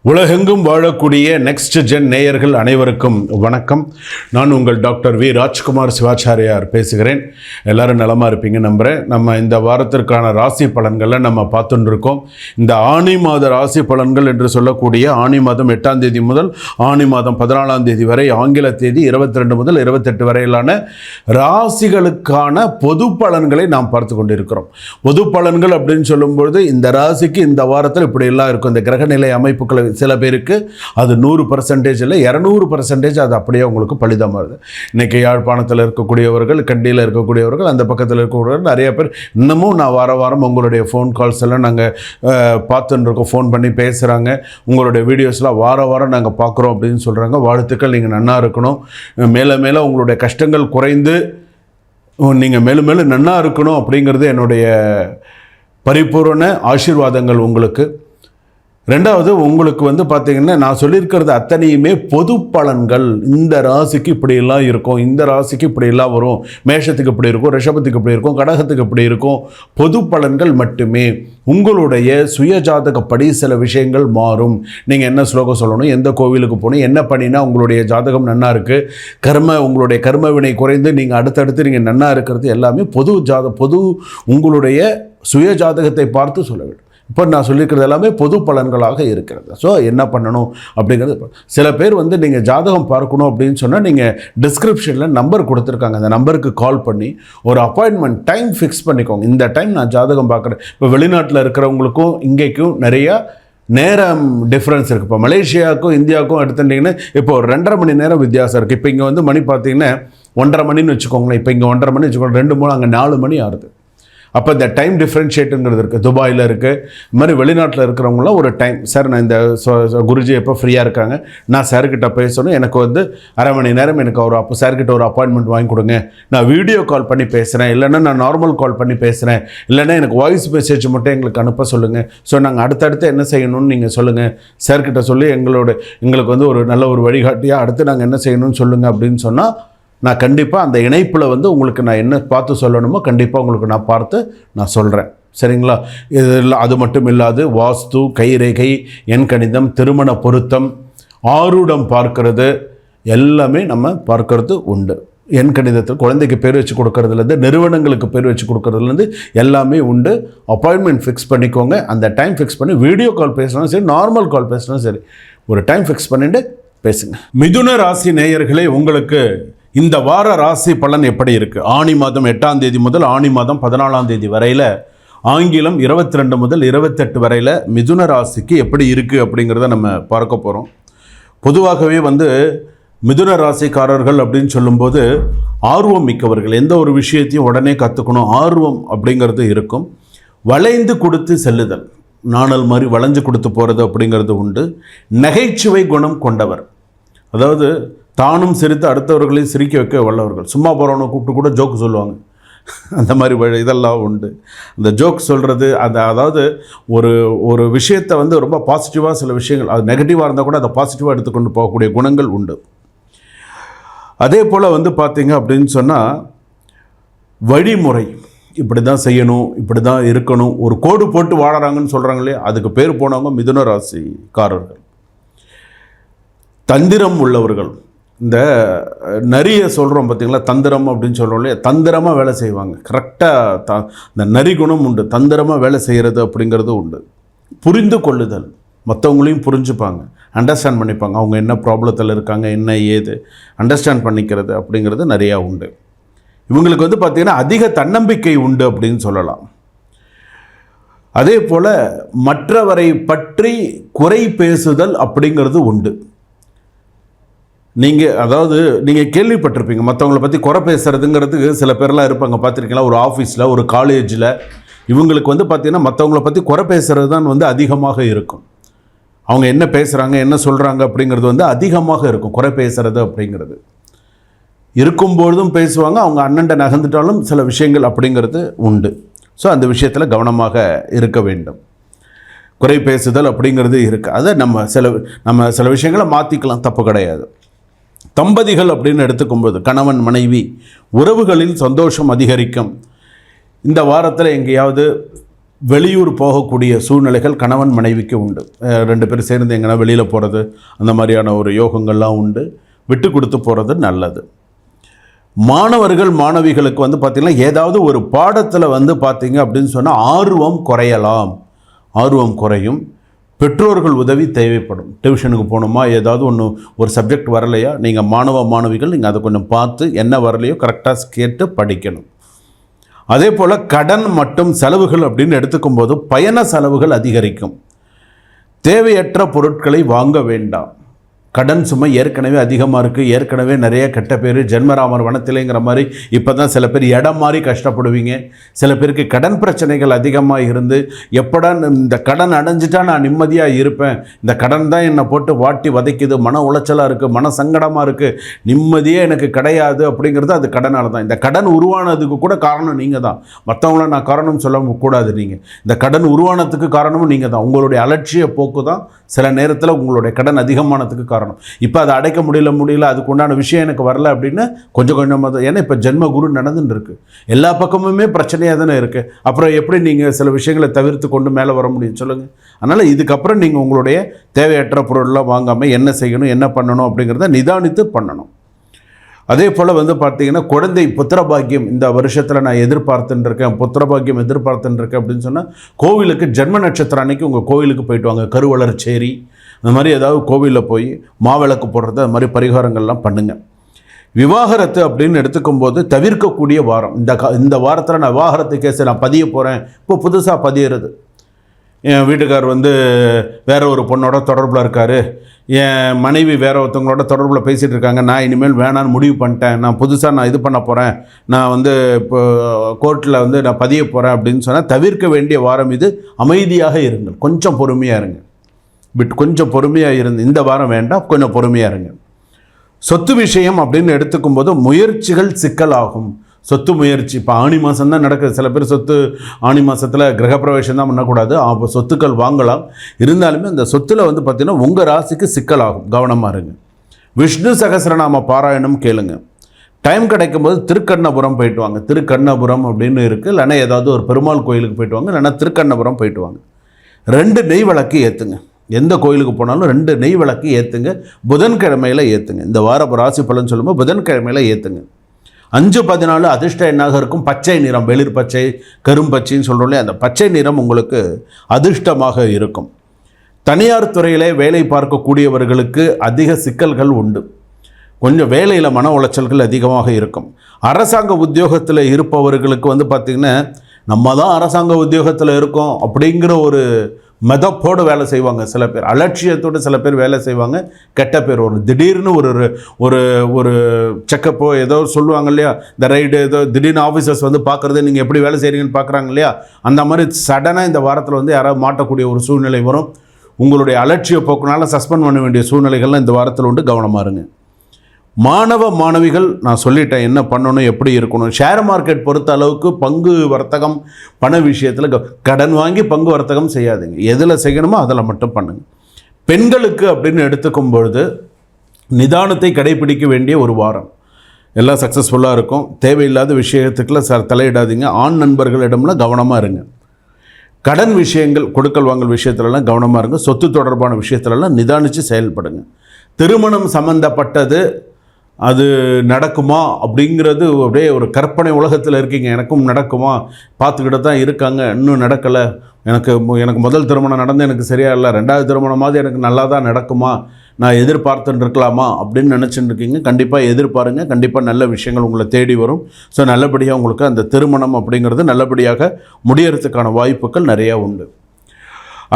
உலகெங்கும் வாழக்கூடிய next gen நேயர்கள் அனைவருக்கும் வணக்கம். நான் உங்கள் டாக்டர் வி ராஜ்குமார் சிவாச்சாரியார் பேசுகிறேன். எல்லாரும் நலமாக இருப்பீங்க நம்புகிறேன். நம்ம இந்த வாரத்திற்கான ராசி பலன்களை நம்ம பார்த்துட்டு இருக்கோம். இந்த ஆனி மாத ராசி பலன்கள் என்று சொல்லக்கூடிய ஆனி மாதம் 8ஆம் தேதி முதல் ஆனி மாதம் 14ஆம் தேதி வரை, ஆங்கில தேதி 22 முதல் 28 வரையிலான ராசிகளுக்கான பொது பலன்களை நாம் பார்த்து கொண்டிருக்கிறோம். பொது பலன்கள் அப்படின்னு சொல்லும்பொழுது இந்த ராசிக்கு இந்த வாரத்தில் இப்படியெல்லாம் இருக்கும். இந்த கிரகநிலை அமைப்புகளை சில பேருக்கு அது 100% இல்லை, 200% அது அப்படியே உங்களுக்கு பலிதமாக வருது. இன்றைக்கி யாழ்ப்பாணத்தில் இருக்கக்கூடியவர்கள், கண்டியில் இருக்கக்கூடியவர்கள், அந்த பக்கத்தில் இருக்கக்கூடியவர்கள் நிறைய பேர் இன்னமும் நான் வாரம் உங்களுடைய ஃபோன் கால்ஸ் எல்லாம் நாங்கள் பார்த்துன்னு இருக்கோம். ஃபோன் பண்ணி பேசுகிறாங்க. உங்களுடைய வீடியோஸ்லாம் வாரம் நாங்கள் பார்க்குறோம் அப்படின்னு சொல்கிறாங்க. வாழ்த்துக்கள், நீங்கள் நன்னா இருக்கணும். மேலே உங்களுடைய கஷ்டங்கள் குறைந்து நீங்கள் மேலும் நன்னா இருக்கணும் அப்படிங்கிறது என்னுடைய பரிபூரண ஆசீர்வாதங்கள் உங்களுக்கு. ரெண்டாவது, உங்களுக்கு பார்த்திங்கன்னா நான் சொல்லியிருக்கிறது அத்தனையுமே பொது பலன்கள். இந்த ராசிக்கு இப்படியெல்லாம் இருக்கும், இந்த ராசிக்கு இப்படியெல்லாம் வரும், மேஷத்துக்கு இப்படி இருக்கும், ரிஷபத்துக்கு இப்படி இருக்கும், கடகத்துக்கு இப்படி இருக்கும். பொது பலன்கள் மட்டுமே. உங்களுடைய சுயஜாதகப்படி சில விஷயங்கள் மாறும். நீங்கள் என்ன ஸ்லோகம் சொல்லணும், எந்த கோவிலுக்கு போகணும், என்ன பண்ணினா உங்களுடைய ஜாதகம் நன்னா இருக்குது, உங்களுடைய கர்ம வினை குறைந்து நீங்கள் அடுத்தடுத்து நீங்கள் நன்னா இருக்கிறது எல்லாமே பொது உங்களுடைய சுயஜாதகத்தை பார்த்து சொல்ல வேண்டும். இப்போ நான் சொல்லியிருக்கிறது எல்லாமே பொது பலன்களாக இருக்கிறது. ஸோ என்ன பண்ணணும் அப்படிங்கிறது, சில பேர் நீங்கள் ஜாதகம் பார்க்கணும் அப்படின்னு சொன்னால் நீங்கள் டிஸ்கிரிப்ஷனில் நம்பர் கொடுத்துருக்காங்க. அந்த நம்பருக்கு கால் பண்ணி ஒரு அப்பாயின்மெண்ட் டைம் ஃபிக்ஸ் பண்ணிக்கோங்க. இந்த டைம் நான் ஜாதகம் பார்க்குறேன். இப்போ வெளிநாட்டில் இருக்கிறவங்களுக்கும் இங்கேக்கும் நிறையா நேரம் டிஃப்ரென்ஸ் இருக்குது. இப்போ மலேசியாவுக்கும் இந்தியாவுக்கும் எடுத்துட்டிங்கன்னா இப்போ ஒரு 2.5 மணி நேரம் வித்தியாசம் இருக்குது. இப்போ இங்கே மணி பார்த்தீங்கன்னா 1.5 மணின்னு வச்சுக்கோங்களேன். இப்போ இங்கே 1.5 மணி வச்சுக்கோங்க, 2 3 அங்கே 4 மணி ஆகுது. அப்போ இந்த டைம் டிஃப்ரென்ஷியேட்டுங்கிறது இருக்குது. துபாயில் இருக்குது. இது மாதிரி வெளிநாட்டில் இருக்கிறவங்களாம் ஒரு டைம், சார் நான் இந்த குருஜி எப்போ ஃப்ரீயாக இருக்காங்க, நான் சார்கிட்ட பேசணும், எனக்கு 1/2 மணி நேரம் எனக்கு சார்கிட்ட ஒரு அப்பாயின்மெண்ட் வாங்கி கொடுங்க, நான் வீடியோ கால் பண்ணி பேசுகிறேன், இல்லைன்னா நான் நார்மல் கால் பண்ணி பேசுகிறேன், இல்லைன்னா எனக்கு வாய்ஸ் மெசேஜ் மட்டும் எங்களுக்கு அனுப்ப சொல்லுங்கள். ஸோ நாங்கள் அடுத்தடுத்து என்ன செய்யணும்னு நீங்கள் சொல்லுங்கள், சார்கிட்ட சொல்லி எங்களுக்கு ஒரு நல்ல ஒரு வழிகாட்டியாக அடுத்து நாங்கள் என்ன செய்யணும்னு சொல்லுங்கள் அப்படின்னு சொன்னால் நான் கண்டிப்பாக அந்த இணைப்பில் உங்களுக்கு நான் என்ன பார்த்து சொல்லணுமோ கண்டிப்பாக உங்களுக்கு நான் பார்த்து நான் சொல்கிறேன். சரிங்களா? இதில் அது மட்டும் இல்லாது வாஸ்து, கைரேகை, எண்கணிதம், திருமண பொருத்தம், ஆரூடம் பார்க்கறது எல்லாமே நம்ம பார்க்கறது உண்டு. எண்கணிதத்தில் குழந்தைக்கு பேர் வச்சு கொடுக்கறதுலேருந்து, நிறுவனங்களுக்கு பேர் வச்சு கொடுக்கறதுலேருந்து எல்லாமே உண்டு. அப்பாயின்மெண்ட் ஃபிக்ஸ் பண்ணிக்கோங்க. அந்த டைம் ஃபிக்ஸ் பண்ணி வீடியோ கால் பேசினாலும் சரி, நார்மல் கால் பேசினாலும் சரி, ஒரு டைம் ஃபிக்ஸ் பண்ணிவிட்டு பேசுங்க. மிதுன ராசி நேயர்களே, உங்களுக்கு இந்த வார ராசி பலன் எப்படி இருக்குது? ஆனி மாதம் 8ஆம் தேதி முதல் ஆனி மாதம் 14ஆம் தேதி வரையில், ஆங்கிலம் 22 முதல் 28 வரையில் மிதுன ராசிக்கு எப்படி இருக்குது அப்படிங்கிறத நம்ம பார்க்க போகிறோம். பொதுவாகவே மிதுன ராசிக்காரர்கள் அப்படின்னு சொல்லும்போது ஆர்வம் மிக்கவர்கள். எந்த ஒரு விஷயத்தையும் உடனே கற்றுக்கணும் ஆர்வம் அப்படிங்கிறது இருக்கும். வளைந்து கொடுத்து செல்லுதல், நாணல் மாதிரி வளைஞ்சு கொடுத்து போகிறது அப்படிங்கிறது உண்டு. நகைச்சுவை குணம் கொண்டவர், அதாவது தானும் சிரித்து அடுத்தவர்களையும் சிரிக்க வைக்க வல்லவர்கள். சும்மா போகிறவனை கூப்பிட்டு கூட ஜோக்கு சொல்லுவாங்க. அந்த மாதிரி இதெல்லாம் உண்டு. அந்த ஜோக் சொல்கிறது, அதாவது ஒரு விஷயத்தை ரொம்ப பாசிட்டிவாக, சில விஷயங்கள் அது நெகட்டிவாக இருந்தால் கூட அதை பாசிட்டிவாக எடுத்துக்கொண்டு போகக்கூடிய குணங்கள் உண்டு. அதே போல் பார்த்தீங்க அப்படின்னு சொன்னால் வழிமுறை, இப்படி தான் செய்யணும், இப்படி தான் இருக்கணும், ஒரு கோடு போட்டு வாழறாங்கன்னு சொல்கிறாங்களே, அதுக்கு பேர் போனவங்க மிதுன ராசிக்காரர்கள். தந்திரம் உள்ளவர்கள். இந்த நரியை சொல்கிறோம் பார்த்திங்களா, தந்திரம் அப்படின்னு சொல்கிறோம் இல்லையா, தந்திரமாக வேலை செய்வாங்க. கரெக்டாக இந்த நரி குணம் உண்டு. தந்திரமாக வேலை செய்கிறது அப்படிங்கிறது உண்டு. புரிந்து கொள்ளுதல், மற்றவங்களையும் புரிஞ்சுப்பாங்க, அண்டர்ஸ்டாண்ட் பண்ணிப்பாங்க. அவங்க என்ன ப்ராப்ளத்தில் இருக்காங்க, என்ன ஏது அண்டர்ஸ்டாண்ட் பண்ணிக்கிறது அப்படிங்கிறது நிறையா உண்டு. இவங்களுக்கு பார்த்திங்கன்னா அதிக தன்னம்பிக்கை உண்டு அப்படின்னு சொல்லலாம். அதே போல் மற்றவரை பற்றி குறை பேசுதல் அப்படிங்கிறது உண்டு. நீங்கள் கேள்விப்பட்டிருப்பீங்க, மற்றவங்களை பற்றி குறை பேசுகிறதுங்கிறதுக்கு சில பேர்லாம் இருப்பாங்க, பார்த்துருக்கீங்களா? ஒரு ஆஃபீஸில், ஒரு காலேஜில் இவங்களுக்கு பார்த்திங்கன்னா மற்றவங்களை பற்றி குறை பேசுகிறது தான் அதிகமாக இருக்கும். அவங்க என்ன பேசுகிறாங்க, என்ன சொல்கிறாங்க அப்படிங்கிறது அதிகமாக இருக்கும். குறை பேசுகிறது அப்படிங்கிறது இருக்கும்பொழுதும் பேசுவாங்க. அவங்க அண்ணன்ட்ட நகர்ந்துட்டாலும் சில விஷயங்கள் அப்படிங்கிறது உண்டு. ஸோ அந்த விஷயத்தில் கவனமாக இருக்க வேண்டும். குறை பேசுதல் அப்படிங்கிறது இருக்குது. அதை நம்ம சில விஷயங்களை மாற்றிக்கலாம், தப்பு கிடையாது. தம்பதிகள் அப்படின்னு எடுத்துக்கும்போது கணவன் மனைவி உறவுகளில் சந்தோஷம் அதிகரிக்கும். இந்த வாரத்தில் எங்கேயாவது வெளியூர் போகக்கூடிய சூழ்நிலைகள் கணவன் மனைவிக்கு உண்டு. 2 பேரும் சேர்ந்து எங்கன்னா வெளியில் போகிறது, அந்த மாதிரியான ஒரு யோகங்கள்லாம் உண்டு. விட்டு கொடுத்து போகிறது நல்லது. மாணவர்கள் மாணவிகளுக்கு வந்து பார்த்திங்கன்னா ஏதாவது ஒரு பாடத்தில் வந்து பார்த்திங்க அப்படின்னு சொன்னால் ஆர்வம் குறையலாம், ஆர்வம் குறையும். பெற்றோர்கள் உதவி தேவைப்படும். டியூஷனுக்கு போகணுமா, ஏதாவது ஒரு சப்ஜெக்ட் வரலையா, நீங்கள் மாணவ மாணவிகள் நீங்கள் அதை கொஞ்சம் பார்த்து என்ன வரலையோ கரெக்டாக கேட்டு படிக்கணும். அதே போல் கடன் மற்றும் செலவுகள் அப்படின்னு எடுத்துக்கும் போது பயண செலவுகள் அதிகரிக்கும். தேவையற்ற பொருட்களை வாங்க வேண்டாம். கடன் சுமை ஏற்கனவே அதிகமாக இருக்குது. ஏற்கனவே நிறைய கெட்ட பேர், ஜென்மராமர் வனத்திலேங்கிற மாதிரி இப்போ தான் சில பேர் இடம் மாதிரி கஷ்டப்படுவீங்க. சில பேருக்கு கடன் பிரச்சனைகள் அதிகமாக இருந்து எப்படா இந்த கடன் அடைஞ்சிட்டா நான் நிம்மதியாக இருப்பேன், இந்த கடன் தான் என்னை போட்டு வாட்டி வதைக்குது, மன உளைச்சலாக இருக்குது, மன சங்கடமாக இருக்குது, நிம்மதியே எனக்கு கிடையாது அப்படிங்கிறது அது கடனால் தான். இந்த கடன் உருவானதுக்கு கூட காரணம் நீங்கள் தான். மற்றவங்கள நான் காரணம் சொல்லக்கூடாது. நீங்கள் இந்த கடன் உருவானதுக்கு காரணமும் நீங்கள் தான். உங்களுடைய அலட்சிய போக்கு தான் சில நேரத்தில் உங்களுடைய கடன் அதிகமானதுக்கு காரணம். இப்போ அதை அடைக்க முடியல, அதுக்கு உண்டான விஷயம் எனக்கு வரல அப்படின்னு கொஞ்சம் கொஞ்சமாக தான். ஏன்னா இப்போ ஜென்ம குரு நடந்துன்னு இருக்கு, எல்லா பக்கமுமே பிரச்சனையாக தானே இருக்குது. அப்புறம் எப்படி நீங்கள் சில விஷயங்களை தவிர்த்து கொண்டு மேலே வர முடியும் சொல்லுங்கள்? அதனால் இதுக்கப்புறம் நீங்கள் உங்களுடைய தேவையற்ற பொருள்லாம் வாங்காமல் என்ன செய்யணும், என்ன பண்ணணும் அப்படிங்கிறத நிதானித்து பண்ணணும். அதே போல் வந்து பார்த்திங்கன்னா குழந்தை புத்திரபாக்கியம் இந்த வருஷத்தில் நான் எதிர்பார்த்துன்னு இருக்கேன், புத்திரபாக்கியம் எதிர்பார்த்துன்னு இருக்கேன் அப்படின்னு சொன்னால் கோவிலுக்கு ஜென்ம நட்சத்திரம் அன்னைக்கு உங்கள் கோவிலுக்கு போயிட்டு வாங்க. கருவளர்ச்சேரி அந்த மாதிரி ஏதாவது கோவிலில் போய் மாவிளக்கு போடுறது, அது மாதிரி பரிகாரங்கள்லாம் பண்ணுங்கள். விவாகரத்து அப்படின்னு எடுத்துக்கும்போது தவிர்க்கக்கூடிய வாரம். இந்த வாரத்தில் நான் விவாகரத்து கேஸை நான் பதிய போகிறேன். இப்போ புதுசாக பதியிறது, என் வீட்டுக்கார் வந்து வேற ஒரு பொண்ணோட தொடர்பில் இருக்கார், என் மனைவி வேற ஒருத்தவங்களோட தொடர்பில் பேசிகிட்டு இருக்காங்க, நான் இனிமேல் வேணான்னு முடிவு பண்ணிட்டேன், நான் புதுசாக நான் இது பண்ண போகிறேன், நான் வந்து இப்போ கோர்ட்டில் வந்து நான் பதிய போகிறேன் அப்படின்னு சொன்னால் தவிர்க்க வேண்டிய வாரம் இது. அமைதியாக இருங்கள், கொஞ்சம் பொறுமையாக இருங்க. கொஞ்சம் பொறுமையாக இருந்து இந்த வாரம் வேண்டாம், கொஞ்சம் பொறுமையாக இருங்க. சொத்து விஷயம் அப்படின்னு எடுத்துக்கும் போது முயற்சிகள் சிக்கலாகும். சொத்து முயற்சி இப்போ ஆணி மாதம் தான் நடக்குது. சில பேர் சொத்து ஆணி மாதத்தில் கிரகப்பிரவேசம் தான் பண்ணக்கூடாது, அப்போ சொத்துக்கள் வாங்கலாம். இருந்தாலுமே அந்த சொத்தில் வந்து பார்த்திங்கன்னா உங்கள் ராசிக்கு சிக்கலாகும், கவனமாக இருங்க. விஷ்ணு சகஸ்ரநாம பாராயணம் கேளுங்க. டைம் கிடைக்கும் போது திருக்கண்ணபுரம் போயிட்டு வாங்க. திருக்கண்ணபுரம் அப்படின்னு இருக்குது, இல்லைன்னா ஏதாவது ஒரு பெருமாள் கோயிலுக்கு போயிட்டு வாங்க, இல்லைன்னா திருக்கண்ணபுரம் போயிட்டு வாங்க. 2 நெய் விளக்கு ஏற்றுங்க. எந்த கோயிலுக்கு போனாலும் 2 நெய் விளக்கு ஏற்றுங்க. புதன்கிழமையில் ஏற்றுங்க. இந்த வார ராசி பலன் சொல்லும்போது புதன்கிழமையில் ஏற்றுங்க. 5-14 அதிர்ஷ்ட எண்ணாக இருக்கும் பச்சை நிறம், வெளிர் பச்சை, கரும்பச்சைன்னு சொல்கிறோம்லே, அந்த பச்சை நிறம் உங்களுக்கு அதிர்ஷ்டமாக இருக்கும். தனியார் துறையிலே வேலை பார்க்கக்கூடியவர்களுக்கு அதிக சிக்கல்கள் உண்டு. கொஞ்சம் வேலையில் மன உளைச்சல்கள் அதிகமாக இருக்கும். அரசாங்க உத்தியோகத்தில் இருப்பவர்களுக்கு வந்து பார்த்திங்கன்னா நம்ம தான் அரசாங்க உத்தியோகத்தில் இருக்கோம் அப்படிங்கிற ஒரு மெதப்போடு வேலை செய்வாங்க. சில பேர் அலட்சியத்தோடு சில பேர் வேலை செய்வாங்க. கெட்ட பேர் ஒரு திடீர்னு ஒரு ஒரு ஒரு செக்கப்போ ஏதோ சொல்லுவாங்க இல்லையா, இந்த ரைடு ஏதோ திடீர்னு ஆஃபீஸர்ஸ் வந்து பார்க்குறது நீங்கள் எப்படி வேலை செய்கிறீங்கன்னு பார்க்குறாங்க இல்லையா, அந்த மாதிரி சடனாக இந்த வாரத்தில் வந்து யாராவது மாட்டக்கூடிய ஒரு சூழ்நிலை வரும். உங்களுடைய அலட்சிய போக்குனால சஸ்பெண்ட் பண்ண வேண்டிய சூழ்நிலைகள்லாம் இந்த வாரத்தில் உண்டு, கவனமாக இருங்க. மாணவ மாணவிகள் நான் சொல்லிட்டேன் என்ன பண்ணணும், எப்படி இருக்கணும். ஷேர் மார்க்கெட் பொறுத்த அளவுக்கு பங்கு வர்த்தகம் பண விஷயத்தில் கடன் வாங்கி பங்கு வர்த்தகம் செய்யாதீங்க. எதில் செய்யணுமோ அதில் மட்டும் பண்ணுங்கள். பெண்களுக்கு அப்படின்னு எடுத்துக்கும் பொழுது நிதானத்தை கடைபிடிக்க வேண்டிய ஒரு வாரம். எல்லாம் சக்ஸஸ்ஃபுல்லாக இருக்கும். தேவையில்லாத விஷயத்துக்குள்ள தலையிடாதீங்க. ஆண் நண்பர்களிடம்லாம் கவனமாக இருங்க. கடன் விஷயங்கள், கொடுக்கல் வாங்கல் விஷயத்துலலாம் கவனமாக இருங்க. சொத்து தொடர்பான விஷயத்துலலாம் நிதானித்து செயல்படுங்க. திருமணம் சம்மந்தப்பட்டது அது நடக்குமா அப்படிங்கிறது அப்படியே ஒரு கற்பனை உலகத்தில் இருக்கீங்க. எனக்கும் நடக்குமா, பார்த்துக்கிட்டு தான் இருக்காங்க, இன்னும் நடக்கலை, எனக்கு முதல் திருமணம் நடந்து எனக்கு சரியா இல்லை, 2வது திருமணமாவது எனக்கு நல்லா தான் நடக்குமா, நான் எதிர்பார்த்துன்னு இருக்கலாமா அப்படின்னு நினச்சிட்டு இருக்கீங்க. கண்டிப்பாக எதிர்பாருங்க, கண்டிப்பாக நல்ல விஷயங்கள் உங்களை தேடி வரும். ஸோ நல்லபடியாக உங்களுக்கு அந்த திருமணம் அப்படிங்கிறது நல்லபடியாக முடியறதுக்கான வாய்ப்புகள் நிறையா உண்டு.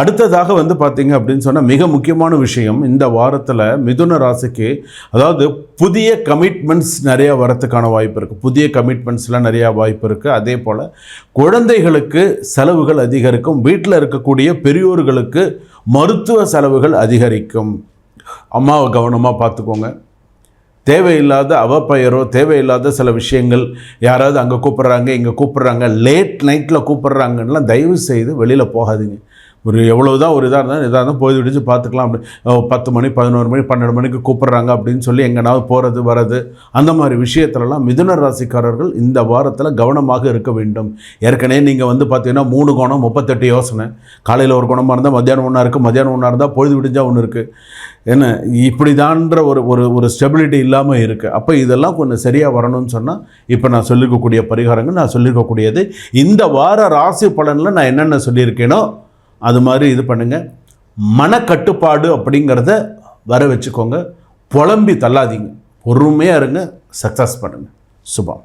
அடுத்ததாக வந்து பார்த்திங்க அப்படின்னு சொன்னால் மிக முக்கியமான விஷயம், இந்த வாரத்தில் மிதுன ராசிக்கு அதாவது புதிய கமிட்மெண்ட்ஸ் நிறையா வரத்துக்கான வாய்ப்பு இருக்குது. புதிய கமிட்மெண்ட்ஸ்லாம் நிறையா வாய்ப்பு இருக்குது. அதே போல் குழந்தைகளுக்கு செலவுகள் அதிகரிக்கும். வீட்டில் இருக்கக்கூடிய பெரியோர்களுக்கு மருத்துவ செலவுகள் அதிகரிக்கும். அம்மாவை கவனமாக பார்த்துக்கோங்க. தேவையில்லாத அவப்பெயரோ தேவையில்லாத சில விஷயங்கள், யாராவது அங்கே கூப்பிட்றாங்க இங்கே கூப்பிட்றாங்க, லேட் நைட்டில் கூப்பிட்றாங்கலாம் தயவு செய்து வெளியில் போகாதீங்க. ஒரு எவ்வளவுதான் ஒரு இதாக இருந்தால் போய் விடிச்சு பார்த்துக்கலாம். அப்படி 10 மணி 11 மணி 12 மணிக்கு கூப்பிட்றாங்க அப்படின்னு சொல்லி எங்கேனாவது போகிறது வர்றது அந்த மாதிரி விஷயத்துலலாம் மிதுன ராசிக்காரர்கள் இந்த வாரத்தில் கவனமாக இருக்க வேண்டும். ஏற்கனவே நீங்கள் வந்து பார்த்தீங்கன்னா 3 கோணம் 38 யோசனை. காலையில் ஒரு குணமாக இருந்தால் மத்தியானம் ஒன்றா இருக்குது, மத்தியானம் ஒன்றா இருந்தால் பொழுது விடிஞ்சால் ஒன்று இருக்குது. என்ன இப்படி தான்ற ஒரு ஸ்டெபிலிட்டி இல்லாமல் இருக்குது. அப்போ இதெல்லாம் கொஞ்சம் சரியாக வரணும்னு சொன்னால் இப்போ நான் சொல்லியிருக்கக்கூடிய பரிகாரங்கள், நான் சொல்லியிருக்கக்கூடியது இந்த வார ராசி பலனில் நான் என்னென்ன சொல்லியிருக்கேனோ அது மாதிரி இது பண்ணுங்கள். மனக்கட்டுப்பாடு அப்படிங்கிறத வர வச்சுக்கோங்க. புலம்பி தள்ளாதீங்க, பொறுமையாக இருங்க, சக்ஸஸ் பண்ணுங்கள். சுபம்.